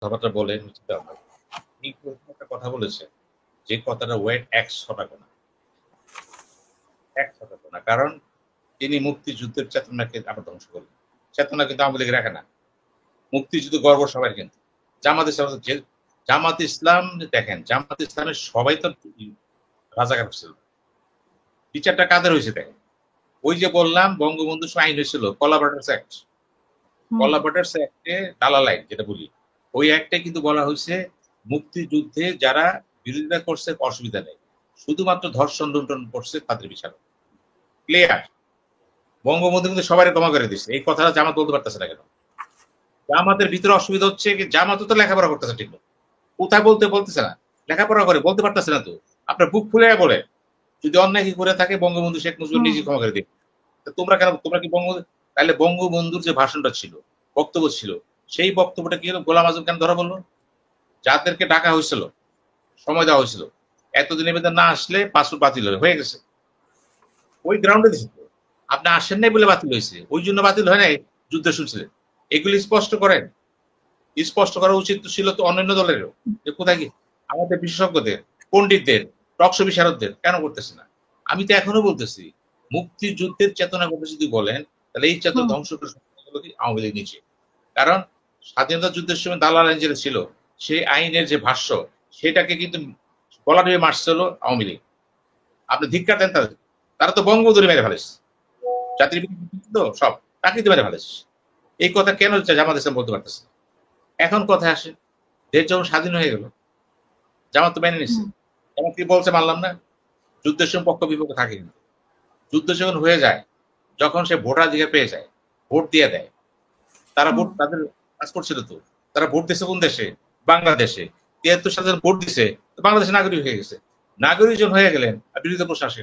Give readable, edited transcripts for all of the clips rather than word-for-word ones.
কথাবার্তা বলে এই একটা কথা বলেছে, যে কথাটা ওয়েট 100 টাকা না, 100 টাকা না। কারণ তিনি মুক্তিযুদ্ধের চেতনাকে আবার ধ্বংস করলেন। চেতনা কিন্তু আওয়ামী লীগ রাখে না। মুক্তিযুদ্ধ গর্ব সবার, কিন্তু জামাত ইসলাম জামাত ইসলাম দেখেন, জামাত ইসলামের সবাই তো রাজাকার ছিল। বিচারটা কাদের হয়েছে দেখেন। ওই যে বললাম বঙ্গবন্ধু আইন হয়েছিল কলা বাটার্স অ্যাক্ট। কলা বাটার্স অ্যাক্টে দালাল আইন যেটা বলি, ওই অ্যাক্টে কিন্তু বলা হয়েছে মুক্তিযুদ্ধে যারা বিরোধিতা করছে অসুবিধা নেই, শুধুমাত্র ধর্ষণ লুণ্ঠন করছে তাদের বিচার ক্লিয়ার। বঙ্গবন্ধু কিন্তু সবাই ক্ষমা করে দিচ্ছে। এই কথাটা জামাত বলতে পারতেছে না কেন? জামাতের ভিতরে অসুবিধা হচ্ছে কি, জামাতও তো লেখাপড়া করতেছে ঠিক মতো, কোথায় বলতেছে না, লেখাপড়া করে বলতে পারতেছে না। তো আপনার বুক ফুলে বলে যদি অন্যায় কি করে থাকে বঙ্গবন্ধু শেখ মুজিবুর নিজে ক্ষমা করে দিন। তোমরা কেন, তোমরা কি বঙ্গবন্ধু, তাহলে বঙ্গবন্ধুর যে ভাষণটা ছিল, বক্তব্য ছিল, সেই বক্তব্যটা কি হলো? গোলাম আজম কেন ধরা বললো? যাদেরকে ডাকা হয়েছিল, সময় দেওয়া হয়েছিল, এতদিন নিবেদন না আসলে পাসপোর্ট বাতিল হয়ে গেছে। ওই গ্রাউন্ডে দিয়েছে। আপনি আসেন নাই বলে বাতিল হয়েছে, ওই জন্য বাতিল হয় নাই, যুদ্ধ শুনছিলেন। এগুলি স্পষ্ট করেন। স্পষ্ট করা উচিত ছিল তো অন্যান্য দলেরও, যে কোথায় কি আমাদের বিশেষজ্ঞদের, পণ্ডিতদের, টকশো বিশারদদের কেন করতেছে না? আমি তো এখনো বলতেছি, মুক্তিযুদ্ধের চেতনা কথা যদি বলেন, তাহলে এই চেতনা ধ্বংস করে আওয়ামী লীগ নিচে। কারণ স্বাধীনতা যুদ্ধের সময় দালাল আইন যেটা ছিল, সেই আইনের যে ভাষ্য, সেটাকে কিন্তু গলা দিয়ে মারছিল আওয়ামী লীগ। আপনি ধিক্কার দেন তাদের, তারা তো বঙ্গবন্ধু মেরে ফেলেছে, জাতির তো সব তাকে মেরে ফেলেছে। এই কথা কেন জামাত ইসলাম বলতে পারতেছে? এখন কথায় আসে, দেশ যখন স্বাধীন হয়ে গেল, জামাত তো মেনে নিচ্ছে। জামাত কি বলছে মানলাম না? যুদ্ধের সময় পক্ষ বিপক্ষ থাকে, কিন্তু যুদ্ধ যখন হয়ে যায়, যখন সে ভোটাধিকার পেয়ে যায়, ভোট দিয়ে দেয়, তারা ভোট তাদের কাজ করছিল তো, তারা ভোট দিচ্ছে কোন দেশে? বাংলাদেশে। ৭৩ সালে ভোট দিছে, বাংলাদেশের নাগরিক হয়ে গেছে। নাগরিক যখন হয়ে গেলেন, আর বিরোধী প্রশ্ন আসে,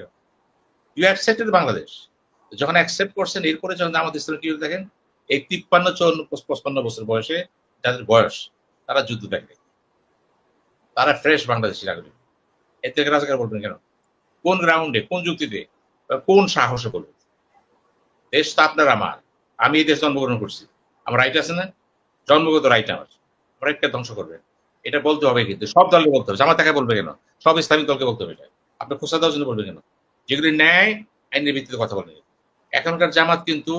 ইউ অ্যাকসেপ্টেড বাংলাদেশ। যখন অ্যাকসেপ্ট করছেন, এরপরে যখন জামাত ইসলাম কি দেখেন, এই ৫৩, ৫৪, ৫৫ বছর বয়সে যাদের বয়স, তারা যুদ্ধ দেখে, তারা ফ্রেশ বাংলাদেশি নাগরিক। এর থেকে রাজাকার বলবেন কেন? কোন গ্রাউন্ডে, কোন যুক্তিতে, কোন সাহসে বলবেন? দেশ তো আপনার আমার, আমি এই দেশ জন্মগ্রহণ করছি, আমার রাইট আছে না? জন্মগত রাইট আমার, রাইটটা ধ্বংস করবেন, এটা বলতে হবে। কিন্তু সব দলকে বলতে হবে, জামাত একা বলবে কেন? সব ইসলামিক দলকে বলতে হবে। এটা আপনি খোঁচা দেওয়ার জন্য বলবে কেন? যেগুলি ন্যায় আইনের ভিত্তিতে কথা বলবেন। এখনকার জামাত কিন্তু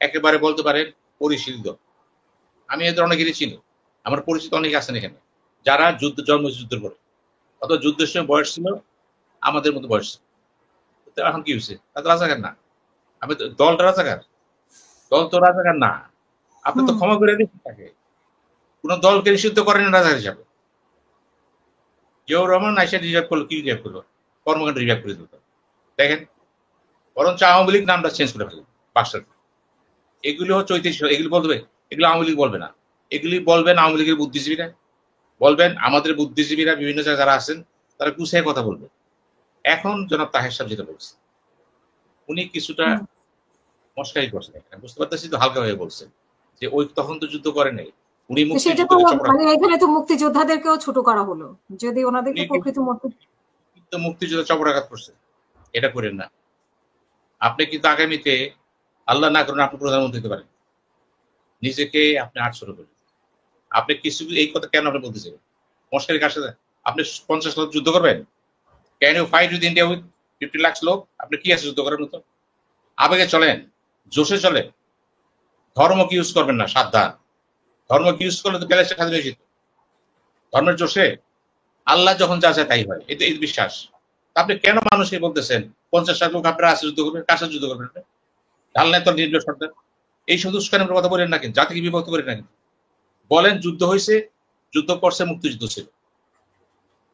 একেবারে বলতে পারেন পরিশীল দল। আমি এদের অনেকেরই চিনি, আমার পরিচিত অনেকে আছেন এখানে, যারা জন্মযুদ্ধের করে, অথবা যুদ্ধের সময় বয়স ছিল আমাদের মতো বয়স ছিল। এখন কি হয়েছে? তাদের রাজাকার না। আমি দলটা রাজাকার? দল তো রাজাকার না। আপনি তো ক্ষমা করে দিচ্ছেন তাকে, কোন দলকে নিষিদ্ধ করেন রাজাকার হিসাবে। জিয়াউর রহমান আইসা রিজার্ভ করলো, কি রিজার্ভ করলো? কর্মকাণ্ড রিজার্ভ করে দিল। দেখেন, বরঞ্চ আওয়ামী লীগ নামটা চেঞ্জ করে ফেলবে বাক্সার। এগুলি হচ্ছে ঐতিহ্য, এগুলি বলবে, এগুলো আওয়ামী লীগ বলবে না। এগুলি বলবেন আওয়ামী লীগের বুদ্ধিজীবীরা, বলবেন আমাদের বুদ্ধিজীবীরা বিভিন্ন জায়গায় যারা আছেন, তারা গুছিয়ে কথা বলবে। এখন জনাব তাহের সাহেব যেটা বলছে, উনি কিছুটা মস্কারি করছেন, এখানে বুঝতে পারতেছি তো, হালকা হয়ে বলছেন যে ওই তখন তো যুদ্ধ করে নাই, উনি এখানে তো মুক্তিযোদ্ধাদেরকেও ছোট করা হলো, যদি ওনাদেরকে প্রকৃত মুক্তিযুদ্ধ চপরাঘাত করছে। এটা করেন না। আপনি কিন্তু আগামীতে আল্লাহ না করেন আপনি প্রধানমন্ত্রী হতে পারেন, নিজেকে আপনি ৮০০ করেন। আপনি কিছু এই কথা কেন আপনি বলতে চাইবেন? মস্কারি কার সাথে? আপনি ৫০ লাখ যুদ্ধ করবেন? Can you fight with India with 50 lakh লোক? আপনি কি আছে যুদ্ধ করার মতো? আবেগে চলেন, জোশে চলেন। ধর্ম কি ইউজ করবেন না, সাবধান। ধর্ম কি ইউজ করলে তো প্যালেস্টাইন স্বাধীন হয়ে যেত। ধর্মের জোশে আল্লাহ যখন যা চায় তাই হয়, এটা এই বিশ্বাস। আপনি কেন মানুষকে বলতেছেন ৫০ লাখ লোক আপনারা আছে যুদ্ধ করবেন? কার সাথে যুদ্ধ করবেন? ঢাল নেই তো নির্দোষ সরকার। এই শুধু উস্কানির কথা বলেন না, কিন্তু জাতিকে বিভক্ত করেন না। কিন্তু বলেন যুদ্ধ হয়েছে, যুদ্ধ করছে, মুক্তিযুদ্ধ ছিল,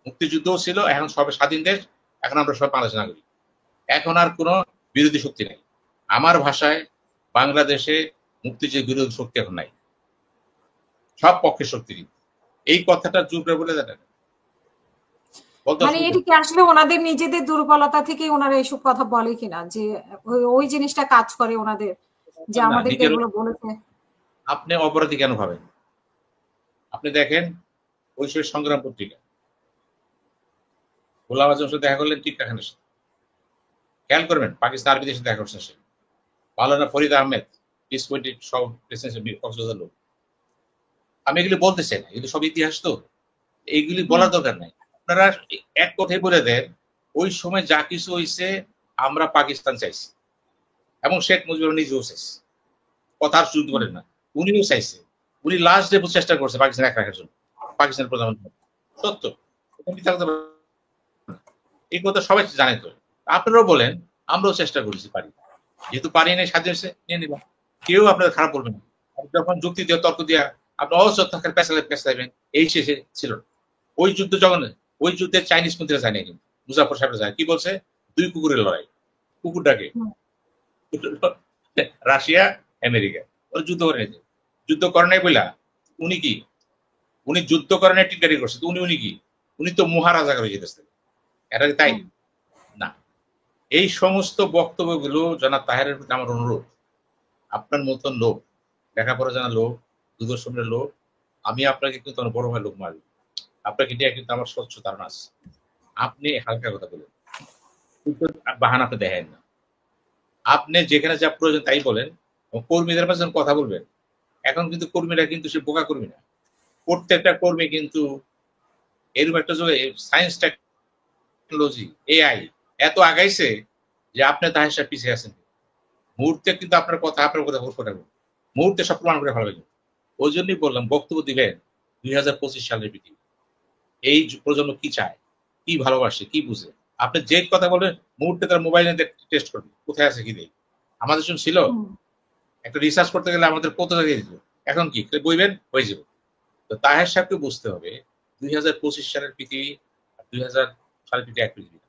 মুক্তিযুদ্ধও ছিল। এখন সবে স্বাধীন দেশ, এখন আমরা সব বাংলাদেশ নাগরিক। এখন আর কোনো বিরোধী শক্তি নাই। আমার ভাষায় বাংলাদেশে মুক্তিযুদ্ধের বিরোধী শক্তি এখন নাই, সব পক্ষের শক্তি। এই কথাটা জোর করে বলে দেন। মানে এটা কি আসলে ওনাদের নিজেদের দুর্বলতা থেকে ওনারা এইসব কথা বলে কিনা, যে ওই জিনিসটা কাজ করে ওনাদের, যে আমাদেরকে এগুলো বলেছে? আপনি অপরাধী কেন ভাবেন? আপনি দেখেন ওই সময় সংগ্রাম পত্রিকা, গোলাম আজমের সাথে দেখা করলেন টিক্কা খানের সাথে, খেয়াল করবেন পাকিস্তান আর্মিদের সাথে দেখা করছেন সে। মাওলানা ফরিদ আহমেদ, পিস পয়েন্টের সব কক্সবাজার লোক, আমি এগুলি বলতে চাই না, এগুলি সব ইতিহাস তো, এইগুলি বলার দরকার নাই। আপনারা এক কথায় বলে দেন ওই সময় যা কিছু হয়েছে আমরা পাকিস্তান চাইছি এবং শেখ মুজিবুর নিজেও চাইছে, কথার সুযোগ বলেন না, উনিও চাইছে, উনি লাস্ট ডে চেষ্টা করছে পাকিস্তান এক রাখার জন্য, পাকিস্তানের প্রধানমন্ত্রী। সত্য, এই কথা সবাই জানে তো। আপনারাও বলেন আমরাও চেষ্টা করেছি, পারি, যেহেতু পারি নাই স্বাধীন হয়েছে নিয়ে নিলাম, কেউ আপনার খারাপ বলবেন না। যখন যুক্তি দিয়ে তর্ক দিয়া আপনি অসৎ থাকার পেঁচাইবেন, এই শেষে ছিল। ওই যুদ্ধ যখন, ওই যুদ্ধে চাইনিজ মন্ত্রীরা যায় না, কিন্তু মুজাফর সাহেব যায়, কি বলছে, 2 কুকুরের লড়াই, কুকুরটাকে রাশিয়া আমেরিকা ওরা যুদ্ধ করে নিয়েছে, যুদ্ধ করে নাই বইলা উনি কি, উনি যুদ্ধ করে নাই টিটকারি করছে, উনি কি, উনি তো মহারাজা করে যেতেছে, এটা তাই না। এই সমস্ত বক্তব্যগুলো জনাব তাহেরের প্রতি আমার অনুরোধ, আপনার মতন লোক, লেখাপড়া জানা লোক, দূরদর্শনের লোক, আমি আপনাকে কিন্তু আমার বড় ভাই লোক মারি, আপনাকে নিয়ে কিন্তু আমার স্বচ্ছ ধারণা আছে, আপনি হালকা কথা বলেন, বাহানা আপনি দেখেন না, আপনি যেখানে যা প্রয়োজন তাই বলেন, কর্মীদের পাশে কথা বলবেন। এখন কিন্তু কর্মীরা কিন্তু সে বোকা কর্মী না, প্রত্যেকটা কর্মী কিন্তু এরকম একটা সায়েন্স টেকনোলজি এআই এত আগাইছে যে আপনি তাহের সাথে পিছিয়ে আছেন, মুহূর্তে কিন্তু আপনার কথা মুহূর্তে সব প্রমাণ করে ফেলবেন। ওই জন্যই বললাম বক্তব্য দিবেন 2025 সালের পৃথিবী, এই প্রজন্ম কি চায়, কি ভালোবাসে, কি বুঝে, আপনি যে কথা বলবেন মুহূর্তে তার মোবাইল টেস্ট করবেন কোথায় আছে কি নেই। আমাদের জন্য ছিল একটা রিসার্চ করতে গেলে আমাদের কত জায়গায় দিত, এখন কি বইবেন হয়ে যাবে। তো তাহের সাহেবকে বুঝতে হবে 2025 সালের পৃথিবী 2000 সালের পৃথিবী এক পৃথিবী।